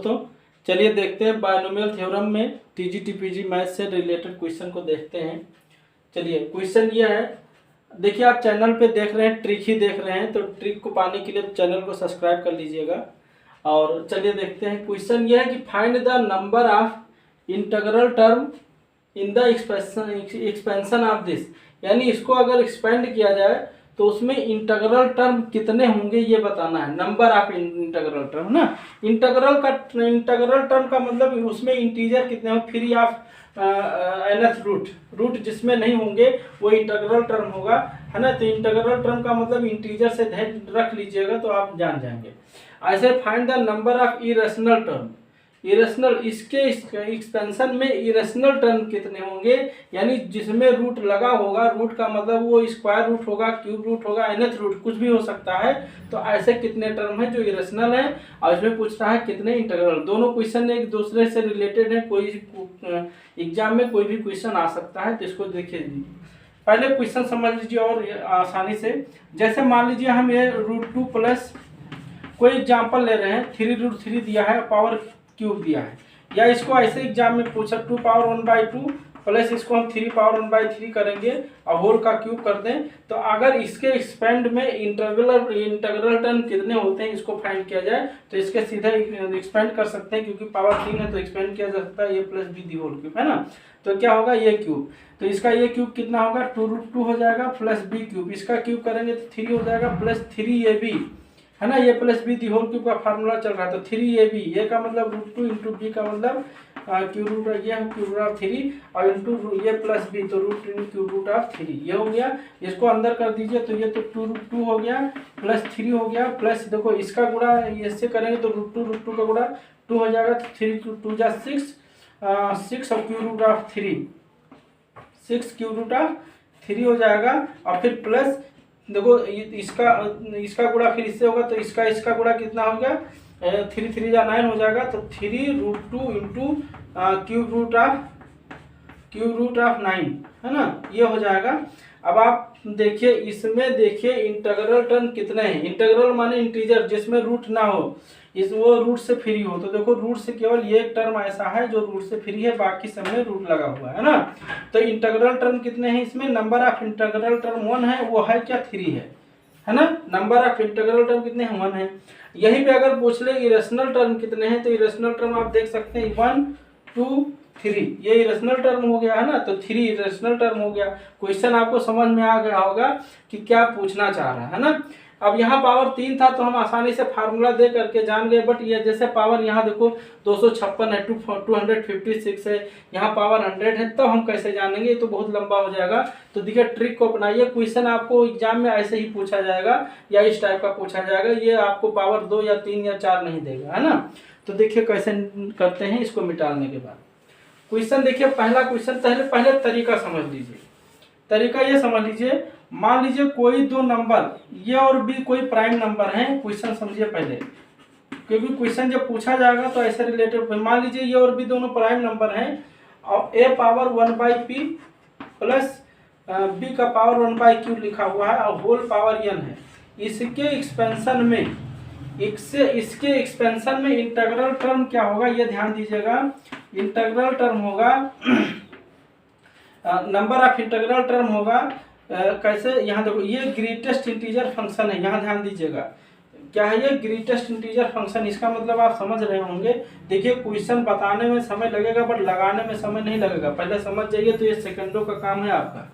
दोस्तों, चलिए देखते हैं बायनोमियल थ्योरम में टीजीटी पीजी मैथ से रिलेटेड क्वेश्चन को देखते हैं। चलिए क्वेश्चन ये है, देखिए आप चैनल पे देख रहे हैं, ट्रिक ही देख रहे हैं, तो ट्रिक को पाने के लिए चैनल को सब्सक्राइब कर लीजिएगा। और चलिए देखते हैं, क्वेश्चन ये है कि find the number of integral term in the expansion of this, यानी इसको अगर एक्सपेंड किया जाए तो उसमें इंटीग्रल टर्म कितने होंगे ये बताना है। नंबर ऑफ इंटीग्रल टर्म ना, इंटीग्रल टर्म का मतलब उसमें इंटीजर कितने हो, फ्री ऑफ nth रूट जिसमें नहीं होंगे वो इंटीग्रल टर्म होगा, है ना। तो इंटीग्रल टर्म का मतलब इंटीजर से रख लीजिएगा तो आप जान जाएंगे। ऐसे find the number of irrational term, irrational इसके एक्सपेंशन में इरेशनल टर्म कितने होंगे, यानी जिसमें रूट लगा होगा, रूट का मतलब वो स्क्वायर रूट होगा, क्यूब रूट होगा, nth रूट कुछ भी हो सकता है। तो ऐसे कितने टर्म हैं जो इरेशनल हैं, और इसमें पूछ रहा है कितने इंटीग्रल। दोनों क्वेश्चन एक दूसरे से रिलेटेड है, कोई एग्जाम में कोई भी क्वेश्चन आ सकता है, तो इसको देखिए। पहले क्वेश्चन समझ लीजिए और आसानी से। जैसे मान लीजिए हम ये √2 प्लस कोई एग्जाम्पल ले रहे हैं, 3√3 दिया है, पावर क्यूब दिया है, या इसको ऐसे एग्जाम में पूछा 2 पावर 1/2 प्लस इसको हम 3 पावर 1/3 करेंगे और होल का क्यूब कर दें, तो अगर इसके एक्सपेंड में इंटीग्रल टर्म कितने होते हैं इसको फाइंड किया जाए तो इसके सीधे एक्सपेंड कर सकते हैं, क्योंकि पावर 3 है तो एक्सपेंड किया जा सकता है, ये plus b the whole cube, है ना। तो क्या होगा, ये क्यूब, तो इसका ये क्यूब कितना होगा, 2√2 हो जाएगा प्लस बी क्यूब, इसका क्यूब करेंगे तो 3 हो जाएगा प्लस 3ab, है ना। ये plus b the whole cube का फार्मूला चल रहा है, तो 3ab, ये का मतलब √2 इंटू बी का मतलब क्यूब रूट, ये क्यूब रूट ऑफ 3 और इंटू ये प्लस बी, तो क्यूब रूट ऑफ 3 ये हो गया। इसको अंदर कर दीजिए तो ये तो 2√2 हो गया प्लस 3 हो गया, प्लस देखो इसका गुणा इससे करेंगे तो √2 का गुणा 2 हो जाएगा, तो 3 2 जा 6 और cube root of 3 6 cube root of 3 हो जाएगा। और फिर प्लस देखो इसका गुणा फिर इससे होगा, तो इसका गुणा कितना हो गया, 3 3 जा 9 हो जाएगा, तो 3√2 इंटू क्यूब रूट ऑफ 9, है ना, ये हो जाएगा। अब आप देखिए, इसमें देखिए इंटीग्रल टर्म कितने हैं। इंटीग्रल माने इंटीजर जिसमें रूट ना हो, वो रूट से फ्री हो, तो देखो रूट से केवल ये टर्म ऐसा है जो रूट से फ्री है, बाकी सब में रूट लगा हुआ है ना। तो इंटीग्रल टर्म कितने हैं इसमें, नंबर ऑफ इंटीग्रल टर्म 1 है, वो है क्या, 3 है ना। नंबर ऑफ इंटीग्रल टर्म कितने हैं, 1 है। यहीं पे अगर पूछ ले इरेशनल टर्म कितने हैं, तो इरेशनल टर्म आप देख सकते हैं 1 2 3, ये इरेशनल टर्म हो गया, है ना। तो 3 इरेशनल टर्म हो गया। क्वेश्चन आपको समझ में आ गया होगा कि क्या पूछना चाह रहा है ना। अब यहाँ पावर 3 था तो हम आसानी से फार्मूला दे करके जान गए, बट ये जैसे पावर यहाँ देखो 256 है, 256 है, यहाँ पावर 100 है, तो हम कैसे जानेंगे, ये तो बहुत लंबा हो जाएगा। तो देखिए ट्रिक को अपनाइए, क्वेश्चन आपको एग्जाम में ऐसे ही पूछा जाएगा या इस टाइप का पूछा जाएगा, ये आपको पावर 2 या 3 या 4 नहीं देगा, है ना। तो देखिए कैसे करते हैं इसको मिटाने के बाद। क्वेश्चन देखिए, पहला क्वेश्चन, पहले तरीका समझ लीजिए। तरीका ये समझ लीजिए, मान लीजिए कोई दो नंबर ये और बी कोई प्राइम नंबर है। क्वेश्चन समझिए पहले, क्योंकि क्वेश्चन जब पूछा जाएगा तो ऐसे रिलेटेड, मान लीजिए ये और बी दोनों प्राइम नंबर हैं और a power 1/p plus b का पावर 1/q लिखा हुआ है और होल पावर n है। इसके एक्सपेंशन में इंटीग्रल टर्म क्या होगा, ये ध्यान दीजिएगा। इंटीग्रल टर्म होगा नंबर ऑफ इंटीग्रल टर्म होगा कैसे, यहाँ देखो ये ग्रेटेस्ट इंटीजर फंक्शन है, यहाँ ध्यान दीजिएगा क्या है, ये ग्रेटेस्ट इंटीजर फंक्शन। इसका मतलब आप समझ रहे होंगे। देखिए क्वेश्चन बताने में समय लगेगा बट लगाने में समय नहीं लगेगा, पहले समझ जाइए, तो ये सेकंडों का काम है आपका,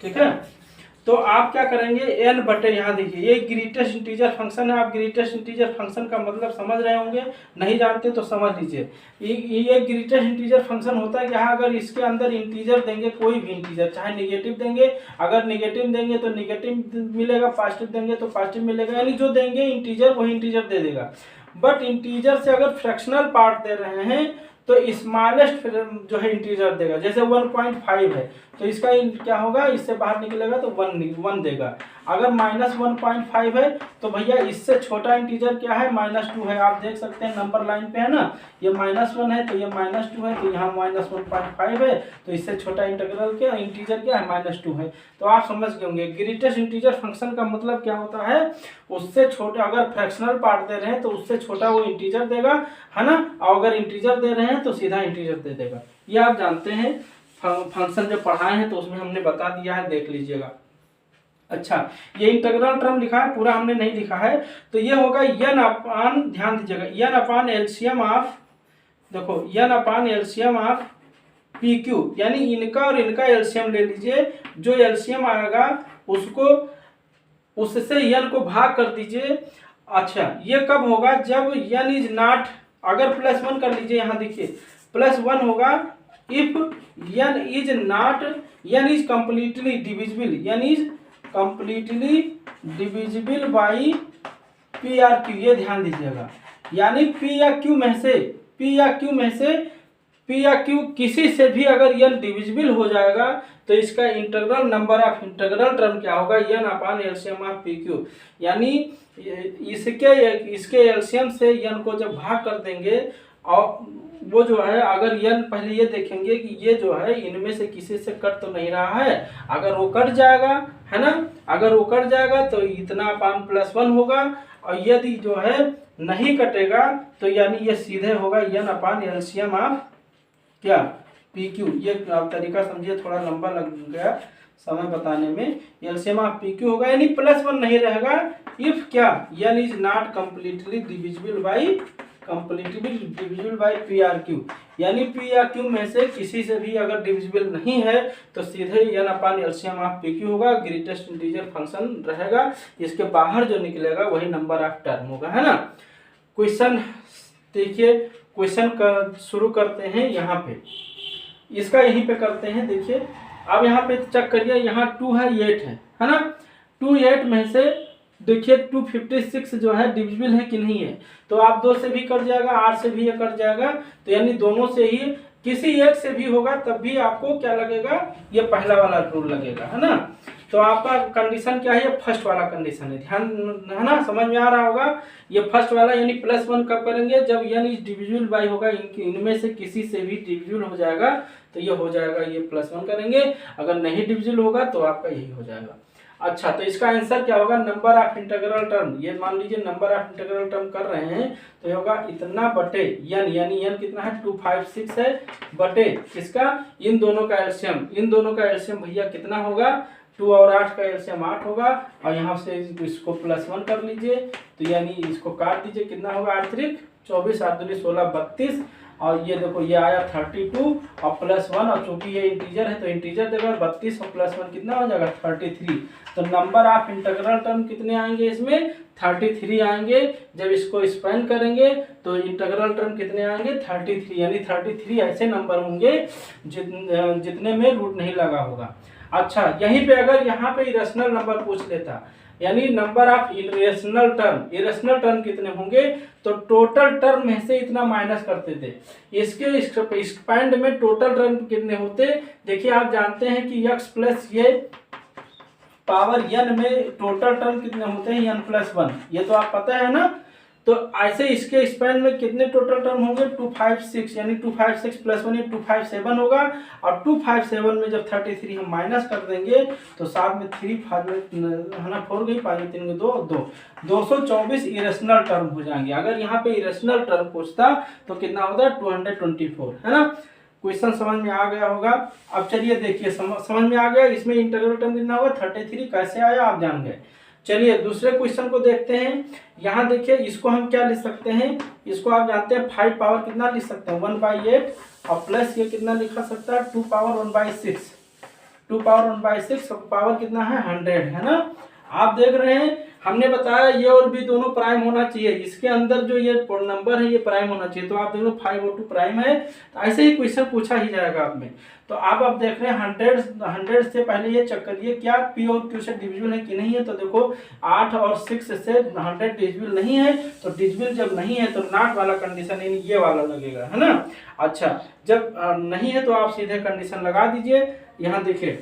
ठीक है। तो आप क्या करेंगे, n बटे, यहाँ देखिए ये ग्रेटेस्ट इंटीजर फंक्शन है। आप ग्रेटेस्ट इंटीजर फंक्शन का मतलब समझ रहे होंगे, नहीं जानते तो समझ लीजिए। ये ग्रेटेस्ट इंटीजर फंक्शन होता है कि हाँ अगर इसके अंदर इंटीजर देंगे, कोई भी इंटीजर, चाहे निगेटिव देंगे, अगर निगेटिव देंगे तो निगेटिव मिलेगा, पॉजिटिव देंगे तो पॉजिटिव मिलेगा, यानी जो देंगे इंटीजर वही इंटीजर दे देगा। बट इंटीजर से अगर फ्रैक्शनल पार्ट दे रहे हैं तो स्मॉलेस्ट जो है इंटीजर देगा। जैसे 1.5 है तो इसका क्या होगा, इससे बाहर निकलेगा तो 1 देगा। अगर -1.5 है तो भैया इससे छोटा इंटीजर क्या है, -2 है। आप देख सकते हैं नंबर लाइन पे है ना, ये -1 है तो ये -2 है, तो यहाँ -1.5 है, तो इससे छोटा इंटीजर क्या है, -2 है। तो आप समझ गए होंगे ग्रेटेस्ट इंटीजर फंक्शन का मतलब क्या होता है, उससे छोटे अगर फ्रैक्शनल पार्ट दे रहे हैं तो उससे छोटा वो इंटीजर देगा, है ना, और अगर इंटीजर दे रहे हैं तो सीधा इंटीजर दे देगा। ये आप जानते हैं, फंक्शन जो पढ़ाए हैं तो उसमें हमने बता दिया है, देख लीजिएगा। अच्छा, ये इंटीग्रल टर्म लिखा है, पूरा हमने नहीं लिखा है। तो ये होगा n अपान, ध्यान दीजिएगा, n अपान एलसीएम ऑफ, देखो n upon LCM of P Q, यानी इनका और इनका एलसीएम ले लीजिए, जो एलसीएम आएगा उसको, उससे n को भाग कर दीजिए। अच्छा, ये कब होगा, जब n इज नॉट, अगर +1 कर लीजिए, यहाँ देखिए +1 होगा if n is not, n is completely divisible, n is completely divisible by P R Q. ये ध्यान दीजिएगा, यानी पी या क्यू में से, पी या क्यू किसी से भी अगर n डिविजिबल हो जाएगा तो इसका integral number of integral term क्या होगा, n upon LCM of P Q. यानी इसके एलसीएम से n को जब भाग कर देंगे, और वो जो है, अगर n, पहले ये देखेंगे कि ये जो है इनमें से किसी से कट तो नहीं रहा है, अगर वो कट जाएगा, है ना, अगर वो कट जाएगा तो इतना अपान +1 होगा, और यदि जो है नहीं कटेगा तो यानी ये सीधे होगा n अपान एलसीएम ऑफ क्या, पी क्यू। ये आप तरीका समझिए, थोड़ा लंबा लग गया समय बताने में। एलसीएम ऑफ पी क्यू होगा, यानी +1 नहीं रहेगा इफ क्या, n is not completely divisible by P R Q, यानी पी या क्यू में से किसी से भी अगर डिविजिबल नहीं है तो सीधे n upon LCM of P Q होगा, ग्रेटेस्ट इंटीजर फंक्शन रहेगा, इसके बाहर जो निकलेगा वही नंबर ऑफ टर्म होगा, है ना। क्वेश्चन देखिए, क्वेश्चन शुरू करते हैं यहाँ पे, इसका यहीं पे करते हैं। देखिए अब यहाँ पे चेक करिए, यहाँ 2 है, 8 है ना, 2 8 में से देखिए 256 जो है डिविजिबल है कि नहीं है, तो आप 2 से भी कट जाएगा, 8 से भी ये कट जाएगा, तो यानी दोनों से ही किसी एक से भी होगा तब भी आपको क्या लगेगा, ये पहला वाला रूल लगेगा, है ना। तो आपका कंडीशन क्या है, ये फर्स्ट वाला कंडीशन है, ध्यान, है ना, समझ में आ रहा होगा। ये फर्स्ट वाला, यानी +1 कब करेंगे, जब n इज डिविजिबल बाई होगा, इनमें से किसी से भी डिविजिबल हो जाएगा तो ये हो जाएगा, ये +1 करेंगे, अगर नहीं डिविजिबल होगा तो आपका यही हो जाएगा। अच्छा, तो इसका आंसर क्या होगा, नंबर ऑफ इंटीग्रल टर्म, ये मान लीजिए नंबर ऑफ इंटीग्रल टर्म कर रहे हैं तो ये होगा इतना बटे n, यानी n कितना है 256 है, बटे किसका, इन दोनों का एलसीएम, इन दोनों का एलसीएम भैया कितना होगा, 2 और 8 का एलसीएम 8 होगा, और यहाँ से इसको +1 कर लीजिए, तो यानी इसको काट दीजिए, कितना होगा, 8 त्रिक 24, 8 दूनी 16, 32, और ये देखो ये आया 32 और +1, और चूंकि ये इंटीजर है तो इंटीजर देगा, 32 और +1 कितना हो जाएगा, 33। तो नंबर ऑफ इंटीग्रल टर्म कितने आएंगे इसमें, 33 आएंगे। जब इसको एक्सपेंड करेंगे तो इंटीग्रल टर्म कितने आएंगे, 33, यानी 33 ऐसे नंबर होंगे जितने में रूट नहीं लगा होगा। अच्छा, यहीं पे अगर यहाँ पे इरेशनल नंबर पूछ लेता, यानी नंबर ऑफ इरेशनल टर्म कितने होंगे, तो टोटल टर्म में से इतना माइनस करते थे। इसके एक्सपेंड में टोटल टर्म कितने होते, देखिए आप जानते हैं कि x प्लस ये पावर n में टोटल टर्म कितने होते हैं, n+1, ये तो आप पता है ना। तो ऐसे इसके स्पेन में कितने टोटल टर्म होंगे, 256, यानी 256 +1 ये 257 होगा, और 257 में जब 33 हम माइनस कर देंगे तो साथ में 3 है ना, 4 गई, 5 3 2 224 इरेशनल टर्म हो जाएंगे। अगर यहाँ पे इरेशनल टर्म पूछता तो कितना होता है, 224, है ना। क्वेश्चन समझ में आ गया होगा। अब चलिए देखिए, समझ में आ गया, इसमें इंटीग्रल टर्म कितना होगा, 33 कैसे आया आप जान गए। चलिए दूसरे क्वेश्चन को देखते हैं। यहाँ देखिए, इसको हम क्या लिख सकते हैं, इसको आप जानते हैं 5 पावर कितना लिख सकते हैं, 1/8, और प्लस ये कितना लिखा सकता है, 2 पावर 1/6, 2 पावर 1/6, पावर कितना है 100, है ना। आप देख रहे हैं, हमने बताया ये और भी दोनों प्राइम होना चाहिए, इसके अंदर जो ये नंबर है ये प्राइम होना चाहिए, तो आप देख लो 5 और 2 प्राइम है, तो ऐसे ही क्वेश्चन पूछा ही जाएगा आप में। तो आप देख रहे हैं 100 से पहले ये चेक करिए क्या पी और क्यू से डिविजिबल है कि नहीं है। तो देखो 8 और 6 से 100 डिविजिबल नहीं है, तो डिविजिबल जब नहीं है तो नॉट वाला कंडीशन ये वाला लगेगा, है ना। अच्छा, जब नहीं है तो आप सीधे कंडीशन लगा दीजिए, यहाँ देखिए,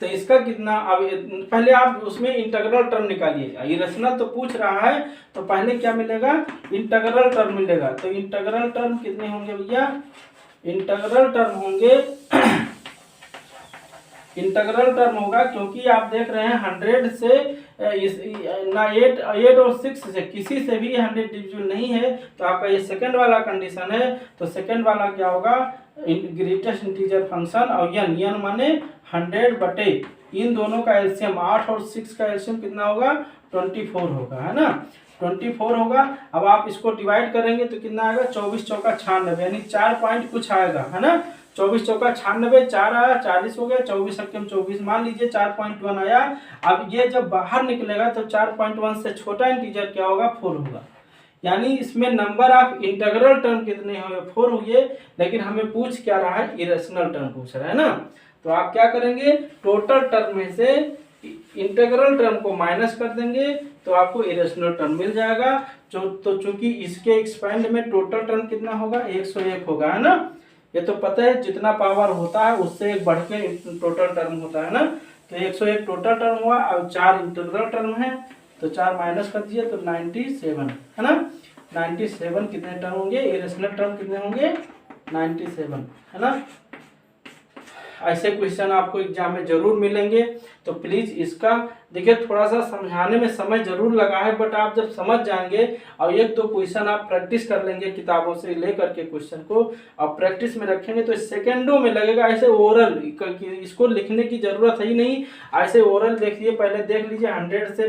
तो इसका कितना, अब पहले आप उसमें इंटीग्रल टर्म निकालिए। इरेशनल तो पूछ रहा है, तो पहले क्या मिलेगा, इंटीग्रल टर्म मिलेगा। तो इंटीग्रल टर्म कितने होंगे भैया, इंटीग्रल टर्म होंगे इंटीग्रल टर्म होगा, क्योंकि आप देख रहे हैं 100 से ना 8 और 6 से किसी से भी 100 डिविजिबल नहीं है, तो आपका ये सेकंड वाला कंडीशन है। तो सेकंड वाला क्या होगा, ग्रेटेस्ट इंटीजर फंक्शन, और यन माने 100 बटे इन दोनों का एलसीएम 8 और 6 का एलसीएम कितना होगा, 24 होगा, है ना, 24 होगा। अब आप इसको डिवाइड करेंगे तो कितना आएगा, 24 चौका 96, यानी 4 पॉइंट कुछ आएगा, है ना। 24 चौका 96, 4 आया, 40 हो गया, 24 अक्कम 24, मान लीजिए 4.1 आया। अब ये जब बाहर निकलेगा तो 4.1 से छोटा इंटीजर क्या होगा, 4 होगा। यानी इसमें नंबर ऑफ इंटीग्रल टर्म कितने हुए, 4 हुए, लेकिन हमें पूछ क्या रहा है, इरेशनल टर्म पूछ रहा है ना। तो आप क्या करेंगे, टोटल टर्म में से इंटीग्रल टर्म को माइनस कर देंगे तो आपको इरेशनल टर्म मिल जाएगा। तो चूंकि इसके एक्सपेंड में टोटल टर्म कितना होगा, 101 होगा, है ना। ये तो पता है, जितना पावर होता है उससे एक बढ़ के टोटल टर्म होता है ना। तो 101 टोटल टर्म हुआ, और 4 इंटीग्रल टर्म है, तो 4 माइनस कर दीजिए तो 97, है ना। 97 कितने टर्म होंगे, इरेशनल टर्म कितने होंगे, 97, है ना। ऐसे क्वेश्चन आपको एग्जाम में जरूर मिलेंगे, तो प्लीज इसका देखिए, थोड़ा सा समझाने में समय जरूर लगा है, बट आप जब समझ जाएंगे और एक दो क्वेश्चन आप प्रैक्टिस कर लेंगे किताबों से लेकर के क्वेश्चन को, और प्रैक्टिस में रखेंगे तो सेकंडों में लगेगा। ऐसे ओरल इसको लिखने की जरूरत है ही नहीं, ऐसे ओरल देखिए, पहले देख लीजिए 100 से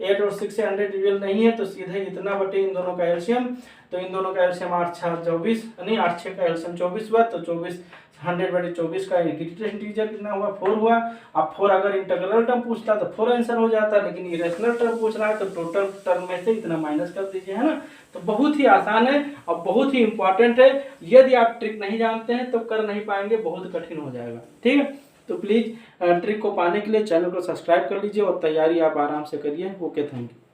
8 और 6 से 100 डिविजन नहीं है, तो सीधे इतना बटे इन दोनों का एलसीएम, तो इन दोनों का एलसीएम 8 6 24, नहीं 8 6 का एलसीएम 24 हुआ, तो 24 100 बटे 24 का ग्रेटेस्ट इंटीजर कितना हुआ, 4 हुआ। अब 4 अगर इंटीग्रल टर्म पूछता तो 4 आंसर हो जाता, लेकिन इरेशनल टर्म पूछ रहा है तो टोटल टर्म में से इतना माइनस कर दीजिए, है ना। तो बहुत ही आसान है और बहुत ही इंपॉर्टेंट है। यदि आप ट्रिक नहीं जानते हैं तो कर नहीं पाएंगे, बहुत कठिन हो जाएगा, ठीक है। तो प्लीज ट्रिक को पाने के लिए चैनल को सब्सक्राइब कर लीजिए और तैयारी आप आराम से करिए। Okay, thank you.